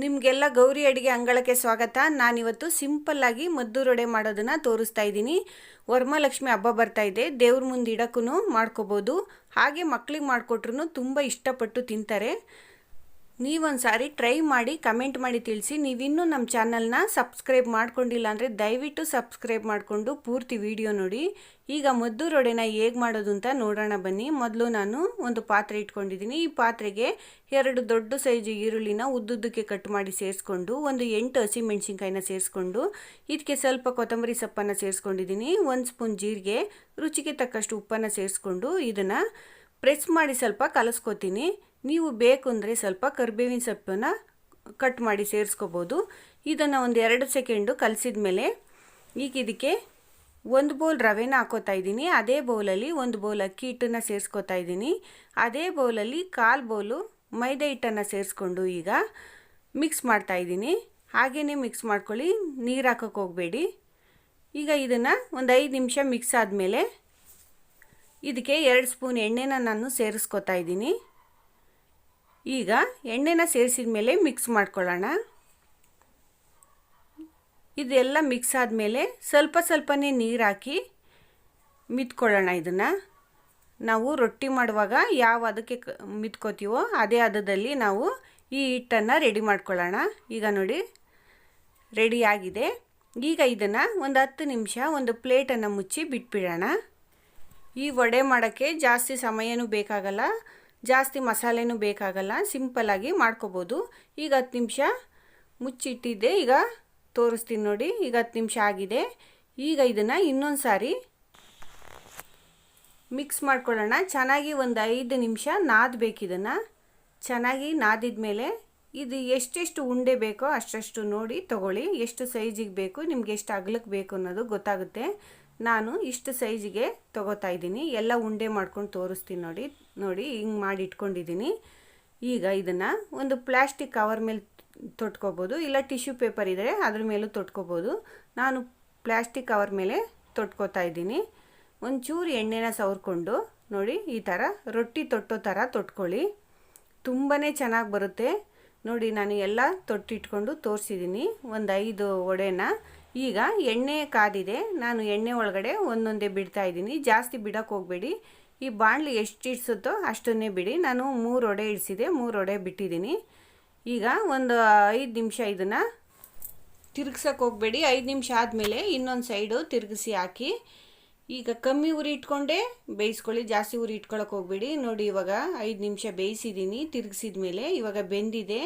ನಿಮಗೆಲ್ಲ ಗೌರಿ ಅಡುಗೆ ಅಂಗಳಕ್ಕೆ ಸ್ವಾಗತ. ನಾನಿವತ್ತು ಸಿಂಪಲ್ಲಾಗಿ ಮದ್ದೂರೊಡೆ ಮಾಡೋದನ್ನು ತೋರಿಸ್ತಾ ಇದ್ದೀನಿ. ವರಮಹಾಲಕ್ಷ್ಮಿ ಹಬ್ಬ ಬರ್ತಾ ಇದೆ, ದೇವ್ರ ಮುಂದೆ ಇಡಕ್ಕೂ ಮಾಡ್ಕೋಬೋದು, ಹಾಗೆ ಮಕ್ಳಿಗೆ ಮಾಡಿಕೊಟ್ರು ತುಂಬ ಇಷ್ಟಪಟ್ಟು ತಿಂತಾರೆ. ನೀವೊಂದು ಸಾರಿ ಟ್ರೈ ಮಾಡಿ ಕಮೆಂಟ್ ಮಾಡಿ ತಿಳಿಸಿ. ನೀವಿನ್ನೂ ನಮ್ಮ ಚಾನಲ್ನ ಸಬ್ಸ್ಕ್ರೈಬ್ ಮಾಡ್ಕೊಂಡಿಲ್ಲ ಅಂದರೆ ದಯವಿಟ್ಟು ಸಬ್ಸ್ಕ್ರೈಬ್ ಮಾಡಿಕೊಂಡು ಪೂರ್ತಿ ವಿಡಿಯೋ ನೋಡಿ. ಈಗ ಮದ್ದೂರೊಡೆನ ಹೇಗೆ ಮಾಡೋದು ಅಂತ ನೋಡೋಣ ಬನ್ನಿ. ಮೊದಲು ನಾನು ಒಂದು ಪಾತ್ರೆ ಇಟ್ಕೊಂಡಿದ್ದೀನಿ. ಈ ಪಾತ್ರೆಗೆ 2 ದೊಡ್ಡ ಸೈಜು ಈರುಳ್ಳಿನ ಉದ್ದುದ್ದಕ್ಕೆ ಕಟ್ ಮಾಡಿ ಸೇರಿಸ್ಕೊಂಡು, ಒಂದು 8 ಹಸಿಮೆಣಸಿನ್ಕಾಯಿನ ಸೇರಿಸ್ಕೊಂಡು, ಇದಕ್ಕೆ ಸ್ವಲ್ಪ ಕೊತ್ತಂಬರಿ ಸೊಪ್ಪನ್ನು ಸೇರಿಸ್ಕೊಂಡಿದ್ದೀನಿ, 1 ಸ್ಪೂನ್ ಜೀರಿಗೆ, ರುಚಿಗೆ ತಕ್ಕಷ್ಟು ಉಪ್ಪನ್ನು ಸೇರಿಸ್ಕೊಂಡು ಇದನ್ನು ಪ್ರೆಸ್ ಮಾಡಿ ಸ್ವಲ್ಪ ಕಲಸ್ಕೊತೀನಿ. ನೀವು ಬೇಕು ಅಂದರೆ ಸ್ವಲ್ಪ ಕರಿಬೇವಿನ ಸೊಪ್ಪನ್ನು ಕಟ್ ಮಾಡಿ ಸೇರಿಸ್ಕೋಬೋದು. ಇದನ್ನು ಒಂದು 2 ಸೆಕೆಂಡು ಕಲಸಿದ ಮೇಲೆ ಈಗ ಇದಕ್ಕೆ 1 ಬೌಲ್ ರವೆನ ಹಾಕೋತಾ ಇದ್ದೀನಿ. ಅದೇ ಬೌಲಲ್ಲಿ 1 ಬೌಲ್ ಅಕ್ಕಿ ಹಿಟ್ಟನ್ನು ಸೇರಿಸ್ಕೋತಾ ಇದ್ದೀನಿ. ಅದೇ ಬೌಲಲ್ಲಿ 1/4 ಬೌಲು ಮೈದಾ ಹಿಟ್ಟನ್ನು ಸೇರಿಸ್ಕೊಂಡು ಈಗ ಮಿಕ್ಸ್ ಮಾಡ್ತಾ ಇದ್ದೀನಿ. ಹಾಗೇ ಮಿಕ್ಸ್ ಮಾಡ್ಕೊಳ್ಳಿ, ನೀರು ಹಾಕೋಕ್ಕೆ ಹೋಗಬೇಡಿ. ಈಗ ಇದನ್ನು ಒಂದು 5 ನಿಮಿಷ ಮಿಕ್ಸ್ ಆದಮೇಲೆ ಇದಕ್ಕೆ 2 ಸ್ಪೂನ್ ಎಣ್ಣೆನ ನಾನು ಸೇರಿಸ್ಕೋತಾ ಇದ್ದೀನಿ. ಈಗ ಎಣ್ಣೆನ ಸೇರಿಸಿದ ಮೇಲೆ ಮಿಕ್ಸ್ ಮಾಡ್ಕೊಳ್ಳೋಣ. ಇದೆಲ್ಲ ಮಿಕ್ಸ್ ಆದಮೇಲೆ ಸ್ವಲ್ಪನೇ ನೀರು ಹಾಕಿ ಮಿತ್ಕೊಳ್ಳೋಣ. ಇದನ್ನು ನಾವು ರೊಟ್ಟಿ ಮಾಡುವಾಗ ಯಾವ ಅದಕ್ಕೆ ಮಿತ್ಕೋತೀವೋ ಅದೇ ಹದದಲ್ಲಿ ನಾವು ಈ ಹಿಟ್ಟನ್ನು ರೆಡಿ ಮಾಡ್ಕೊಳ್ಳೋಣ. ಈಗ ನೋಡಿ ರೆಡಿ ಆಗಿದೆ. ಈಗ ಇದನ್ನು ಒಂದು 10 ನಿಮಿಷ ಒಂದು ಪ್ಲೇಟನ್ನು ಮುಚ್ಚಿ ಬಿಟ್ಬಿಡೋಣ. ಈ ವಡೆ ಮಾಡೋಕ್ಕೆ ಜಾಸ್ತಿ ಸಮಯನೂ ಬೇಕಾಗಲ್ಲ, ಜಾಸ್ತಿ ಮಸಾಲೆನೂ ಬೇಕಾಗಲ್ಲ, ಸಿಂಪಲ್ಲಾಗಿ ಮಾಡ್ಕೋಬೋದು. ಈಗ 10 ನಿಮಿಷ ಮುಚ್ಚಿಟ್ಟಿದ್ದೆ, ಈಗ ತೋರಿಸ್ತೀನಿ ನೋಡಿ. ಈಗ 10 ನಿಮಿಷ ಆಗಿದೆ. ಈಗ ಇದನ್ನು ಇನ್ನೊಂದು ಸಾರಿ ಮಿಕ್ಸ್ ಮಾಡ್ಕೊಳ್ಳೋಣ. ಚೆನ್ನಾಗಿ ಒಂದು 5 ನಿಮಿಷ ನಾದಬೇಕು. ಇದನ್ನು ಚೆನ್ನಾಗಿ ನಾದಿದ ಮೇಲೆ ಇದು ಎಷ್ಟೆಷ್ಟು ಉಂಡೆ ಬೇಕೋ ಅಷ್ಟಷ್ಟು ನೋಡಿ ತೊಗೊಳ್ಳಿ. ಎಷ್ಟು ಸೈಜಿಗೆ ಬೇಕು, ನಿಮ್ಗೆ ಎಷ್ಟು ಅಗಲಕ್ಕೆ ಬೇಕು ಅನ್ನೋದು ಗೊತ್ತಾಗುತ್ತೆ. ನಾನು ಇಷ್ಟು ಸೈಜಿಗೆ ತೊಗೋತಾ ಇದ್ದೀನಿ. ಎಲ್ಲ ಉಂಡೆ ಮಾಡ್ಕೊಂಡು ತೋರಿಸ್ತೀನಿ ನೋಡಿ ಹಿಂಗೆ ಮಾಡಿ ಇಟ್ಕೊಂಡಿದ್ದೀನಿ. ಈಗ ಇದನ್ನು ಒಂದು ಪ್ಲಾಸ್ಟಿಕ್ ಕವರ್ ಮೇಲೆ ತೊಟ್ಕೋಬೋದು, ಇಲ್ಲ ಟಿಶ್ಯೂ ಪೇಪರ್ ಇದ್ದರೆ ಅದ್ರ ಮೇಲೂ ತೊಟ್ಕೋಬೋದು. ನಾನು ಪ್ಲಾಸ್ಟಿಕ್ ಕವರ್ ಮೇಲೆ ತೊಟ್ಕೋತಾ ಇದ್ದೀನಿ. ಒಂಚೂರು ಎಣ್ಣೆನ ಸವರ್ಕೊಂಡು ನೋಡಿ ಈ ಥರ ರೊಟ್ಟಿ ತೊಟ್ಟೋ ಥರ ತೊಟ್ಕೊಳ್ಳಿ. ತುಂಬಾ ಚೆನ್ನಾಗಿ ಬರುತ್ತೆ ನೋಡಿ. ನಾನು ಎಲ್ಲ ತೊಟ್ಟಿಟ್ಕೊಂಡು ತೋರಿಸಿದ್ದೀನಿ ಒಂದು 5 ವಡೆನ. ಈಗ ಎಣ್ಣೆ ಕಾದಿದೆ, ನಾನು ಎಣ್ಣೆ ಒಳಗಡೆ ಒಂದೊಂದೇ ಬಿಡ್ತಾ ಇದ್ದೀನಿ. ಜಾಸ್ತಿ ಬಿಡೋಕ್ಕೆ ಹೋಗಬೇಡಿ. ಈ ಬಾಣಲಿ ಎಷ್ಟು ಇಡ್ಸುತ್ತೋ ಅಷ್ಟನ್ನೇ ಬಿಡಿ. ನಾನು 3 ವಡೆ ಇಡಿಸಿದೆ, 3 ವಡೆ ಬಿಟ್ಟಿದ್ದೀನಿ. ಈಗ ಒಂದು 5 ನಿಮಿಷ ಇದನ್ನು ತಿರುಗ್ಸೋಕ್ಕೆ ಹೋಗಬೇಡಿ. 5 ನಿಮಿಷ ಆದಮೇಲೆ ಇನ್ನೊಂದು ಸೈಡು ತಿರುಗಿಸಿ ಹಾಕಿ ಈಗ ಕಮ್ಮಿ ಉರಿ ಇಟ್ಕೊಂಡೆ ಬೇಯಿಸ್ಕೊಳ್ಳಿ, ಜಾಸ್ತಿ ಉರಿ ಇಟ್ಕೊಳ್ಳೋಕೆ ಹೋಗಬೇಡಿ. ನೋಡಿ ಇವಾಗ 5 ನಿಮಿಷ ಬೇಯಿಸಿದ್ದೀನಿ ತಿರುಗಿಸಿದ ಮೇಲೆ. ಇವಾಗ ಬೆಂದಿದೆ.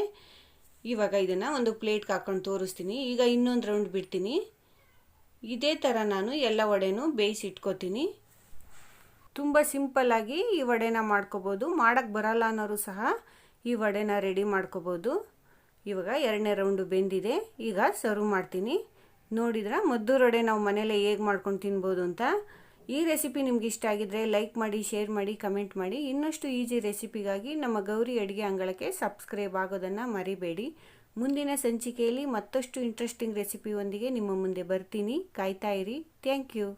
ಇವಾಗ ಇದನ್ನು ಒಂದು ಪ್ಲೇಟ್ಗೆ ಹಾಕ್ಕೊಂಡು ತೋರಿಸ್ತೀನಿ. ಈಗ ಇನ್ನೊಂದು ರೌಂಡ್ ಬಿಡ್ತೀನಿ. ಇದೇ ಥರ ನಾನು ಎಲ್ಲ ವಡೆನೂ ಬೇಯಿಸಿ ಇಟ್ಕೋತೀನಿ. ತುಂಬ ಸಿಂಪಲ್ಲಾಗಿ ಈ ವಡೆನ ಮಾಡ್ಕೋಬೋದು. ಮಾಡೋಕ್ಕೆ ಬರಲ್ಲ ಅನ್ನೋರು ಸಹ ಈ ವಡೆನ ರೆಡಿ ಮಾಡ್ಕೋಬೋದು. ಇವಾಗ 2ನೇ ರೌಂಡು ಬೆಂದಿದೆ. ಈಗ ಸರ್ವ್ ಮಾಡ್ತೀನಿ. ನೋಡಿದ್ರೆ ಮದ್ದೂರೊಡೆ ನಾವು ಮನೇಲೆ ಹೇಗೆ ಮಾಡ್ಕೊಂಡು ತಿನ್ಬೋದು ಅಂತ. ಈ ರೆಸಿಪಿ ನಿಮ್ಗೆ ಇಷ್ಟ ಆಗಿದ್ರೆ ಲೈಕ್ ಮಾಡಿ, ಶೇರ್ ಮಾಡಿ, ಕಮೆಂಟ್ ಮಾಡಿ. ಇನ್ನಷ್ಟು ಈಸಿ ರೆಸಿಪಿಗಾಗಿ ನಮ್ಮ ಗೌರಿ ಅಡುಗೆ ಅಂಗಳಕ್ಕೆ ಸಬ್ಸ್ಕ್ರೈಬ್ ಆಗೋದನ್ನು ಮರಿಬೇಡಿ. ಮುಂದಿನ ಸಂಚಿಕೆಯಲ್ಲಿ ಮತ್ತಷ್ಟು ಇಂಟ್ರೆಸ್ಟಿಂಗ್ ರೆಸಿಪಿಯೊಂದಿಗೆ ನಿಮ್ಮ ಮುಂದೆ ಬರ್ತೀನಿ. ಕಾಯ್ತಾ ಇರಿ. Thank you.